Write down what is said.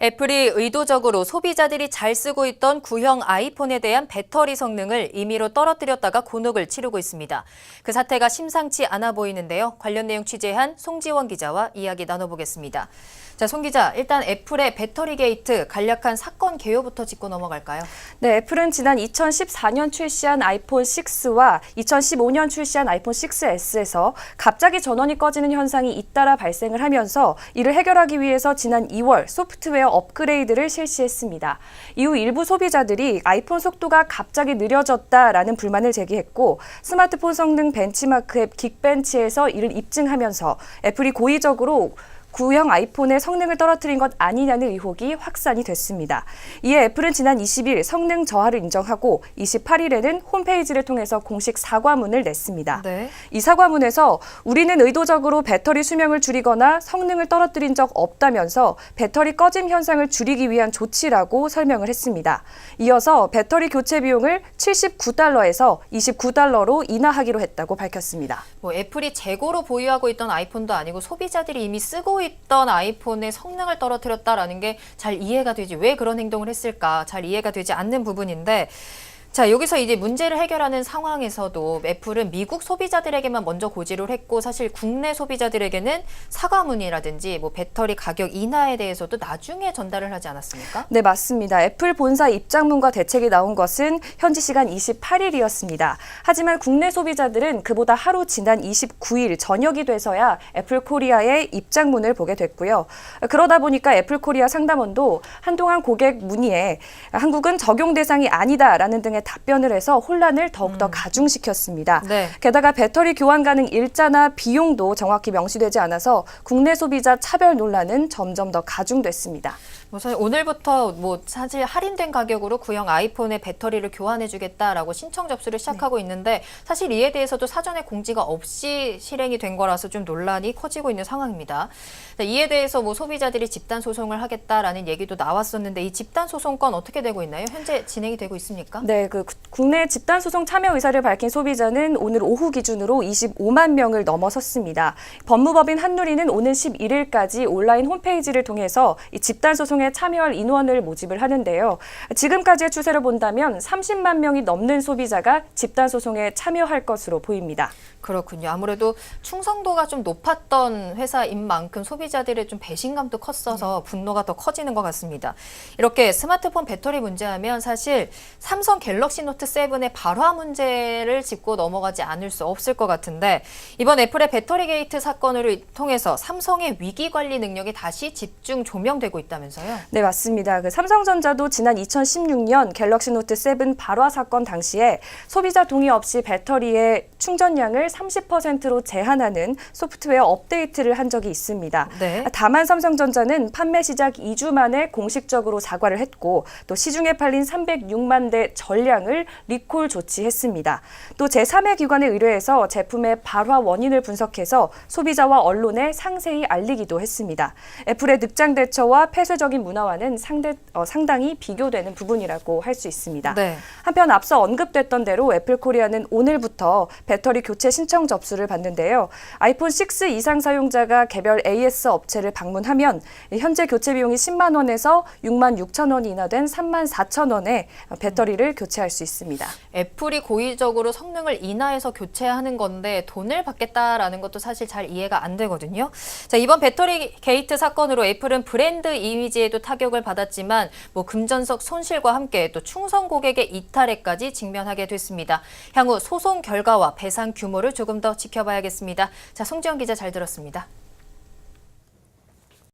애플이 의도적으로 소비자들이 잘 쓰고 있던 구형 아이폰에 대한 배터리 성능을 임의로 떨어뜨렸다가 곤혹을 치르고 있습니다. 그 사태가 심상치 않아 보이는데요. 관련 내용 취재한 송지원 기자와 이야기 나눠보겠습니다. 자, 송 기자, 일단 애플의 배터리 게이트 간략한 사건 개요부터 짚고 넘어갈까요? 네, 애플은 지난 2014년 출시한 아이폰 6와 2015년 출시한 아이폰 6S에서 갑자기 전원이 꺼지는 현상이 잇따라 발생을 하면서 이를 해결하기 위해서 지난 2월 소프트웨어 업그레이드를 실시했습니다. 이후 일부 소비자들이 아이폰 속도가 갑자기 느려졌다라는 불만을 제기했고 스마트폰 성능 벤치마크 앱 긱벤치에서 이를 입증하면서 애플이 고의적으로 구형 아이폰의 성능을 떨어뜨린 것 아니냐는 의혹이 확산이 됐습니다. 이에 애플은 지난 20일 성능 저하를 인정하고 28일에는 홈페이지를 통해서 공식 사과문을 냈습니다. 네. 이 사과문에서 우리는 의도적으로 배터리 수명을 줄이거나 성능을 떨어뜨린 적 없다면서 배터리 꺼짐 현상을 줄이기 위한 조치라고 설명을 했습니다. 이어서 배터리 교체 비용을 $79에서 $29로 인하하기로 했다고 밝혔습니다. 애플이 재고로 보유하고 있던 아이폰도 아니고 소비자들이 이미 쓰고 있던 아이폰의 성능을 떨어뜨렸다라는 게 잘 이해가 되지, 왜 그런 행동을 했을까 잘 이해가 되지 않는 부분인데, 자, 여기서 이제 문제를 해결하는 상황에서도 애플은 미국 소비자들에게만 먼저 고지를 했고 사실 국내 소비자들에게는 사과문이라든지 배터리 가격 인하에 대해서도 나중에 전달을 하지 않았습니까? 네, 맞습니다. 애플 본사 입장문과 대책이 나온 것은 현지 시간 28일이었습니다. 하지만 국내 소비자들은 그보다 하루 지난 29일 저녁이 돼서야 애플 코리아의 입장문을 보게 됐고요. 그러다 보니까 애플 코리아 상담원도 한동안 고객 문의에 한국은 적용 대상이 아니다라는 등의 답변을 해서 혼란을 더욱더 가중시켰습니다. 네. 게다가 배터리 교환 가능 일자나 비용도 정확히 명시되지 않아서 국내 소비자 차별 논란은 점점 더 가중됐습니다. 사실 오늘부터 사실 할인된 가격으로 구형 아이폰의 배터리를 교환해주겠다라고 신청 접수를 시작하고 있는데 사실 이에 대해서도 사전에 공지가 없이 실행이 된 거라서 좀 논란이 커지고 있는 상황입니다. 이에 대해서 소비자들이 집단 소송을 하겠다라는 얘기도 나왔었는데 이 집단 소송건 어떻게 되고 있나요? 현재 진행이 되고 있습니까? 네, 국내 집단 소송 참여 의사를 밝힌 소비자는 오늘 오후 기준으로 25만 명을 넘어섰습니다. 법무법인 한누리는 오는 11일까지 온라인 홈페이지를 통해서 이 집단 소송에 참여할 인원을 모집을 하는데요. 지금까지의 추세를 본다면 30만 명이 넘는 소비자가 집단 소송에 참여할 것으로 보입니다. 그렇군요. 아무래도 충성도가 좀 높았던 회사인 만큼 소비자들의 좀 배신감도 컸어서 분노가 더 커지는 것 같습니다. 이렇게 스마트폰 배터리 문제하면 사실 삼성 갤럭시 노트 7의 발화 문제를 짚고 넘어가지 않을 수 없을 것 같은데 이번 애플의 배터리 게이트 사건을 통해서 삼성의 위기 관리 능력이 다시 집중 조명되고 있다면서요? 네, 맞습니다. 삼성전자도 지난 2016년 갤럭시 노트 7 발화 사건 당시에 소비자 동의 없이 배터리의 충전량을 30%로 제한하는 소프트웨어 업데이트를 한 적이 있습니다. 네. 다만 삼성전자는 판매 시작 2주 만에 공식적으로 사과를 했고 또 시중에 팔린 306만 대 전량을 리콜 조치했습니다. 또 제3의 기관에 의뢰해서 제품의 발화 원인을 분석해서 소비자와 언론에 상세히 알리기도 했습니다. 애플의 늑장 대처와 폐쇄적인 문화와는 상당히 비교되는 부분이라고 할 수 있습니다. 네. 한편 앞서 언급됐던 대로 애플 코리아는 오늘부터 배터리 교체 신청 접수를 받는데요. 아이폰 6 이상 사용자가 개별 AS 업체를 방문하면 현재 교체 비용이 10만 원에서 6만 6천 원이 인하된 3만 4천 원에 배터리를 교체할 수 있습니다. 애플이 고의적으로 성능을 인하해서 교체하는 건데 돈을 받겠다라는 것도 사실 잘 이해가 안 되거든요. 자, 이번 배터리 게이트 사건으로 애플은 브랜드 이미지에도 타격을 받았지만 금전적 손실과 함께 또 충성 고객의 이탈에까지 직면하게 됐습니다. 향후 소송 결과와 배상 규모를 조금 더 지켜봐야겠습니다. 자, 송지영 기자 잘 들었습니다.